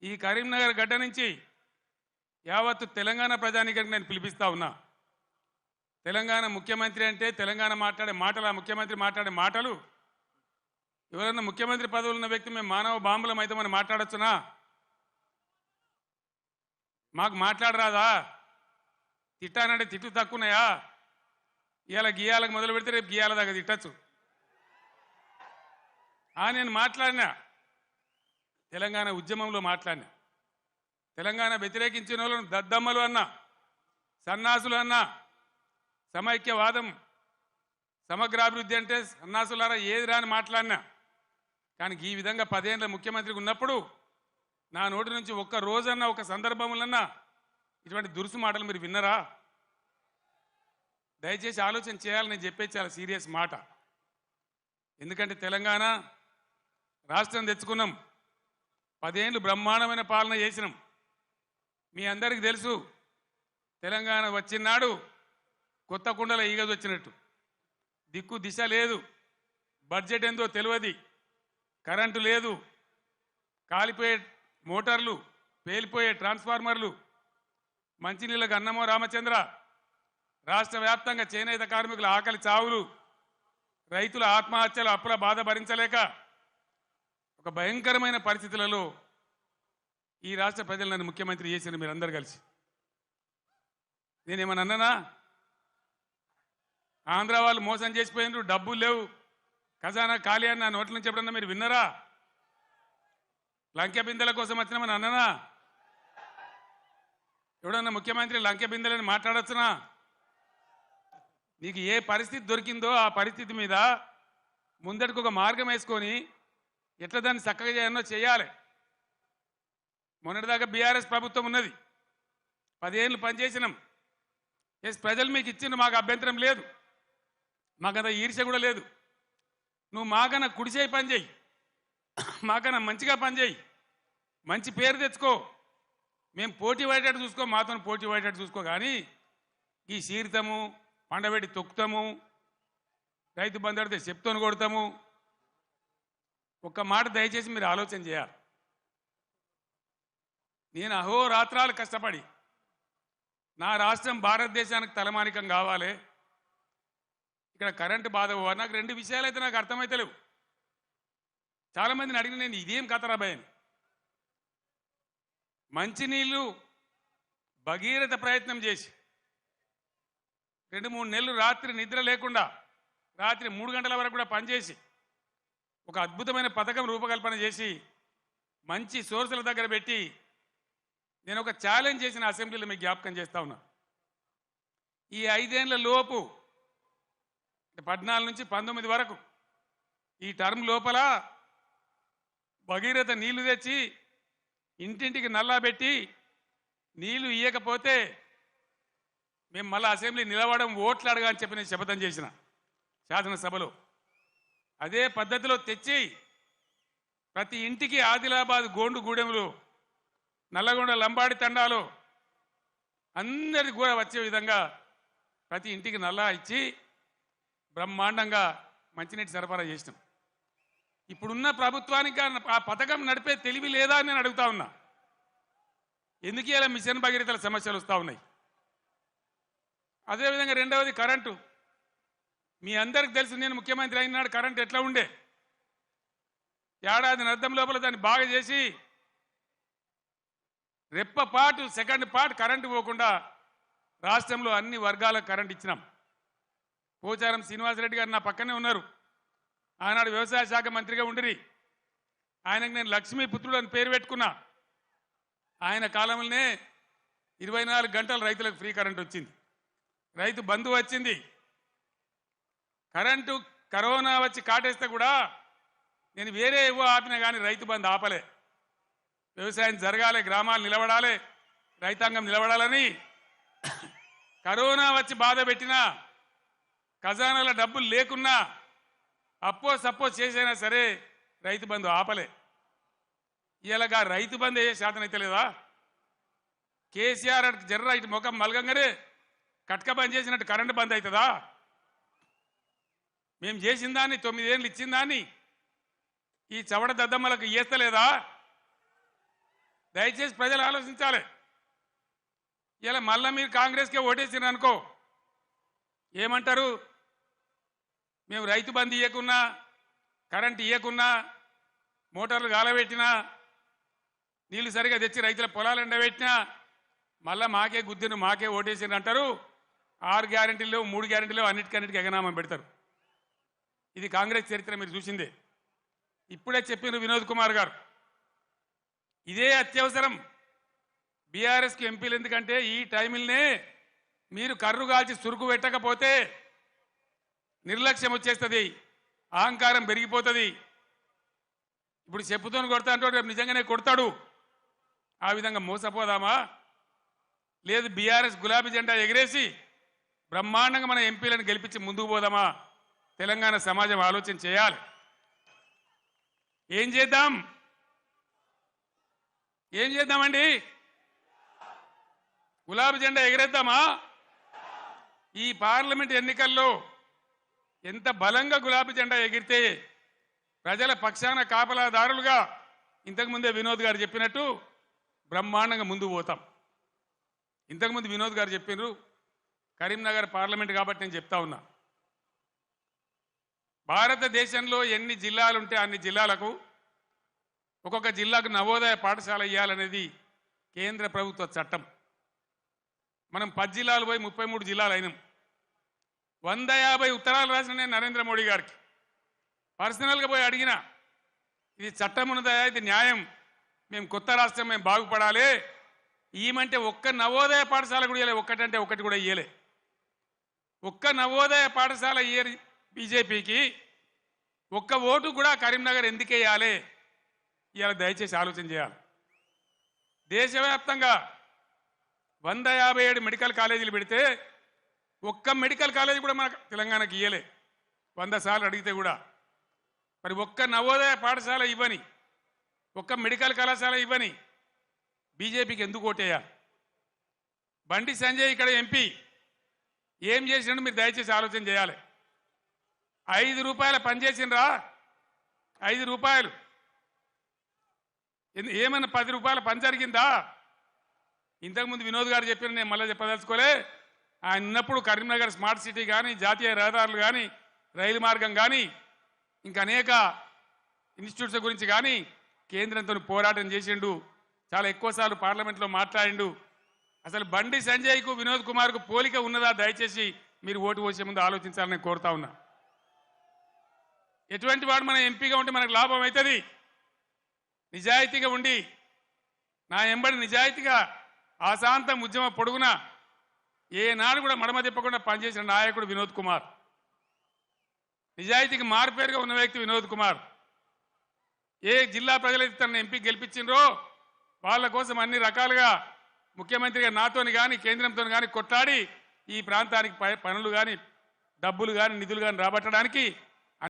ఈ కరీంనగర్ గడ్డ నుంచి యావత్తు తెలంగాణ ప్రజానీకానికి నేను పిలిపిస్తా ఉన్నా. తెలంగాణ ముఖ్యమంత్రి అంటే తెలంగాణ మాట్లాడే మాటలు, ఆ ముఖ్యమంత్రి మాట్లాడే మాటలు, ఎవరన్నా ముఖ్యమంత్రి పదవులు ఉన్న వ్యక్తి మేము మానవ బాంబులం అయితే మనం మాట్లాడొచ్చునా? మాకు మాట్లాడరాదా? తిట్టానంటే తిట్టు తక్కువన్నాయా? ఇవాళ గీయాలకు మొదలు పెడితే రేపు గీయాల దాకా తిట్టచ్చు. నేను మాట్లాడినా, తెలంగాణ ఉద్యమంలో మాట్లాడినా, తెలంగాణ వ్యతిరేకించిన వాళ్ళను దద్దమ్మలు అన్నా, సన్నాసులు అన్నా, సమైక్యవాదం సమగ్రాభివృద్ధి అంటే సన్నాసులారా ఏది రాని మాట్లాడినా. కానీ ఈ విధంగా 10 ఏళ్ళ ముఖ్యమంత్రిగా ఉన్నప్పుడు నా నోటి నుంచి ఒక్క రోజన్నా ఒక సందర్భములన్నా ఇటువంటి దురుసు మాటలు మీరు విన్నరా? దయచేసి ఆలోచన చేయాలని నేను చెప్పేది చాలా సీరియస్ మాట. ఎందుకంటే తెలంగాణ రాష్ట్రం తెచ్చుకున్నాం, 10 ఏళ్ళు బ్రహ్మాండమైన పాలన చేసినాం. మీ అందరికీ తెలుసు, తెలంగాణ వచ్చినాడు కొత్త కుండల ఈగదు వచ్చినట్టు, దిక్కు దిశ లేదు, బడ్జెట్ ఏందో తెలియదు, కరెంటు లేదు, కాలిపోయే మోటార్లు, పేలిపోయే ట్రాన్స్ఫార్మర్లు, మంచినీళ్ళకు అన్నమో రామచంద్ర, రాష్ట్ర వ్యాప్తంగా చేనేత కార్మికుల ఆకలి చావులు, రైతుల ఆత్మహత్యలు, అప్పుల బాధ భరించలేక ఒక భయంకరమైన పరిస్థితులలో ఈ రాష్ట్ర ప్రజలు నన్ను ముఖ్యమంత్రి చేసిన మీరందరూ కలిసి. నేనేమన్నా అన్నానా? ఆంధ్ర వాళ్ళు మోసం చేసిపోయినారు, డబ్బులు లేవు, ఖజానా ఖాళీ అని నా నోట్ల నుంచి ఎప్పుడన్నా మీరు విన్నరా? లంకె బిందెల కోసం వచ్చినామని అన్ననా? ఎవడన్నా ముఖ్యమంత్రి లంకె బిందెలని మాట్లాడొచ్చునా? నీకు ఏ పరిస్థితి దొరికిందో ఆ పరిస్థితి మీద ముందటికి ఒక మార్గం వేసుకొని ఎట్లా దాన్ని చక్కగా చేయాలో చేయాలి. మొన్నటిదాకా బీఆర్ఎస్ ప్రభుత్వం ఉన్నది, 10 ఏళ్ళు పనిచేసినాం. ప్రజలు మీకు ఇచ్చిండు, మాకు అభ్యంతరం లేదు, మాకంత ఈర్ష్య కూడా లేదు. నువ్వు మాకన్నా కుడిచేయి పని చేయి, మాకన్నా మంచిగా పని చేయి, మంచి పేరు తెచ్చుకో, మేము పోటీ పడేటట్టు చూసుకో, మాతో పోటీ పడేటట్టు చూసుకో. కానీ ఈ సీరితము, పండబెట్టి తొక్కుతాము, రైతు బంధు అడితే చెప్తోని కొడతాము. ఒక్క మాట దయచేసి మీరు ఆలోచన చేయాలి. నేను అహోరాత్రాలు కష్టపడి నా రాష్ట్రం భారతదేశానికి తలమానికం కావాలి, ఇక్కడ కరెంటు బాధ పోవాలి. నాకు 2 విషయాలు అయితే నాకు అర్థమైతే లేవు. చాలామందిని అడిగిన నేను ఇదేం కథరాబాయ్ అని. మంచినీళ్ళు భగీరథ ప్రయత్నం చేసి 2-3 నెలలు రాత్రి నిద్ర లేకుండా రాత్రి 3 గంటల వరకు కూడా పనిచేసి ఒక అద్భుతమైన పథకం రూపకల్పన చేసి మంచి సోర్సుల దగ్గర పెట్టి నేను ఒక ఛాలెంజ్ చేసిన అసెంబ్లీలో మీకు జ్ఞాపకం చేస్తా ఉన్నా. ఈ 5 ఏళ్ల లోపు 14 నుంచి 19 వరకు ఈ టర్మ్ లోపల భగీరథ నీళ్లు తెచ్చి ఇంటింటికి నల్లా పెట్టి నీళ్లు ఇయ్యకపోతే మేము మళ్ళీ అసెంబ్లీ నిలవడం, ఓట్లు అడగా అని చెప్పి నేను శపథం చేసిన శాసనసభలో. అదే పద్ధతిలో తెచ్చి ప్రతి ఇంటికి ఆదిలాబాద్ గోండుగూడెంలో, నల్లగొండ లంబాడి తండాలో అందరికి కూడా వచ్చే విధంగా ప్రతి ఇంటికి నల్లా ఇచ్చి బ్రహ్మాండంగా మంచినీటి సరఫరా చేసినాం. ఇప్పుడున్న ప్రభుత్వానికి ఆ పథకం నడిపే తెలివి లేదా అని నేను అడుగుతా ఉన్నా. ఎందుకు ఇలా మిషన్ భగీరథల సమస్యలు వస్తూ ఉన్నాయి? అదేవిధంగా రెండవది కరెంటు. మీ అందరికి తెలుసు, నేను ముఖ్యమంత్రి అయినాడు కరెంటు ఎట్లా ఉండే. ఏడాది అర్థం లోపల దాన్ని బాగా చేసి రెప్పపాటు సెకండ్ పాటు కరెంటు పోకుండా రాష్ట్రంలో అన్ని వర్గాలకు కరెంటు ఇచ్చినాం. పోచారం శ్రీనివాసరెడ్డి గారు నా పక్కనే ఉన్నారు, ఆనాడు వ్యవసాయ శాఖ మంత్రిగా ఉండిరి. ఆయనకు నేను లక్ష్మీపుత్రుడు అని పేరు పెట్టుకున్నా. ఆయన కాలంలోనే 24 గంటలు రైతులకు ఫ్రీ కరెంట్ వచ్చింది, రైతు బంధు వచ్చింది. కరెంటు కరోనా వచ్చి కాటేస్తే కూడా నేను వేరే ఏవో ఆపినా కానీ రైతు బంధు ఆపలే. వ్యవసాయం జరగాలి, గ్రామాలు నిలబడాలి, రైతాంగం నిలబడాలని కరోనా వచ్చి బాధ పెట్టినా, ఖజానాల డబ్బులు లేకున్నా, అప్పో సప్పో చేసైనా సరే రైతు బంధు ఆపలే. ఇలాగా రైతు బంధు ఏ శాతం అయితే లేదా? కేసీఆర్ జర్ర ఇటు ముఖం మలగంగానే కట్క బంద్ చేసినట్టు కరెంటు బంద్ అవుతుందా? మేము చేసిన దాన్ని 9 ఏళ్ళు ఇచ్చిన దాన్ని ఈ చవడ దద్దమ్మలకు ఇయ్యస్తలేదా? దయచేసి ప్రజలు ఆలోచించాలి. ఇలా మళ్ళీ మీరు కాంగ్రెస్కే ఓటేసినారు అనుకో ఏమంటారు? మేము రైతు బంధు ఇవ్వకున్నా, కరెంట్ ఇవ్వకున్నా, మోటార్లు గాలబెట్టినా, నీళ్లు సరిగా తెచ్చి రైతుల పొలాలు ఎండబెట్టినా మళ్ళీ మాకే గుద్దిను, మాకే ఓటేసినారు అంటారు. 6 గ్యారెంటీలు 3 గ్యారెంటీలు అన్నిటికన్నిటికీ ఎగనామం పెడతారు. ఇది కాంగ్రెస్ చరిత్ర మీరు చూసిందే. ఇప్పుడే చెప్పిన వినోద్ కుమార్ గారు ఇదే అత్యవసరం బీఆర్ఎస్కి ఎంపీలు. ఎందుకంటే ఈ టైంలోనే మీరు కర్రు కాల్చి సురుకు పెట్టకపోతే నిర్లక్ష్యం వచ్చేస్తుంది, అహంకారం పెరిగిపోతుంది. ఇప్పుడు చెప్పుతోని కొడతా అంటే రేపు నిజంగానే కొడతాడు. ఆ విధంగా మోసపోదామా? లేదు బీఆర్ఎస్ గులాబీ జెండా ఎగిరేసి బ్రహ్మాండంగా మన ఎంపీలను గెలిపించి ముందుకు పోదామా? తెలంగాణ సమాజం ఆలోచన చేయాలి. ఏం చేద్దాం? ఏం చేద్దామండి? గులాబీ జెండా ఎగిరేద్దామా? ఈ పార్లమెంట్ ఎన్నికల్లో ఎంత బలంగా గులాబీ జెండా ఎగిరితే ప్రజల పక్షాన కాపలాదారులుగా ఇంతకుముందే వినోద్ గారు చెప్పినట్టు బ్రహ్మాండంగా ముందుకు పోతాం. ఇంతకుముందు వినోద్ గారు చెప్పినారు కరీంనగర్ పార్లమెంట్ కాబట్టి నేను చెప్తా ఉన్నా. భారతదేశంలో ఎన్ని జిల్లాలు ఉంటే అన్ని జిల్లాలకు ఒక్కొక్క జిల్లాకు నవోదయ పాఠశాల ఇవ్వాలనేది కేంద్ర ప్రభుత్వ చట్టం. మనం 10 జిల్లాలు పోయి 33 జిల్లాలు అయినాం. 150 ఉత్తరాలు రాసిన నేను నరేంద్ర మోడీ గారికి పర్సనల్గా పోయి అడిగిన, ఇది చట్టం ఉన్నదయా, ఇది న్యాయం, మేము కొత్త రాష్ట్రం, మేము బాగుపడాలి, ఈమంటే ఒక్క నవోదయ పాఠశాల కూడా ఇవ్వలే. ఒక్కటంటే ఒకటి కూడా ఇవ్వలే. ఒక్క నవోదయ పాఠశాల ఇయ్యరు బీజేపీకి. ఒక్క ఓటు కూడా కరీంనగర్ ఎందుకు వేయాలి? ఇవాళ దయచేసి ఆలోచన చేయాలి. దేశవ్యాప్తంగా 157 మెడికల్ కాలేజీలు పెడితే ఒక్క మెడికల్ కాలేజీ కూడా మన తెలంగాణకి ఇయ్యలే. 100 సార్లు అడిగితే కూడా. మరి ఒక్క నవోదయ పాఠశాల ఇవ్వని, ఒక్క మెడికల్ కళాశాల ఇవ్వని బీజేపీకి ఎందుకు ఓటేయాలి? బండి సంజయ్ ఇక్కడ ఎంపీ ఏం చేసినట్టు మీరు దయచేసి ఆలోచన చేయాలి. 5 రూపాయల పని చేసినరా? 5 రూపాయలు ఏమన్నా 10 రూపాయల పని జరిగిందా? ఇంతకుముందు వినోద్ గారు చెప్పిన, నేను మళ్ళీ చెప్పదలుచుకోలే. ఆయన ఉన్నప్పుడు కరీంనగర్ స్మార్ట్ సిటీ కానీ, జాతీయ రహదారులు కానీ, రైలు మార్గం కానీ, ఇంకా అనేక ఇన్స్టిట్యూట్స్ గురించి కానీ కేంద్రంతో పోరాటం చేసిండు. చాలా ఎక్కువసార్లు పార్లమెంట్లో మాట్లాడిండు. అసలు బండి సంజయ్కు వినోద్ కుమార్కు పోలిక ఉన్నదా? దయచేసి మీరు ఓటు పోసే ముందు ఆలోచించాలని కోరుతా ఉన్నా. ఎటువంటి వాడు మన ఎంపీగా ఉంటే మనకు లాభం అవుతుంది? నిజాయితీగా ఉండి నా ఎంబడి నిజాయితీగా ఆశాంతం ఉద్యమ పొడుగున ఏనాడు కూడా మడమ తిప్పకుండా పనిచేసిన నాయకుడు వినోద్ కుమార్. నిజాయితీకి మారుపేరుగా ఉన్న వ్యక్తి వినోద్ కుమార్. ఏ జిల్లా ప్రజలైతే తనను ఎంపీ గెలిపించిండ్రో వాళ్ళ కోసం అన్ని రకాలుగా ముఖ్యమంత్రిగా నాతోని కానీ కేంద్రంతో కానీ కొట్లాడి ఈ ప్రాంతానికి పనులు కానీ, డబ్బులు కానీ, నిధులు కానీ రాబట్టడానికి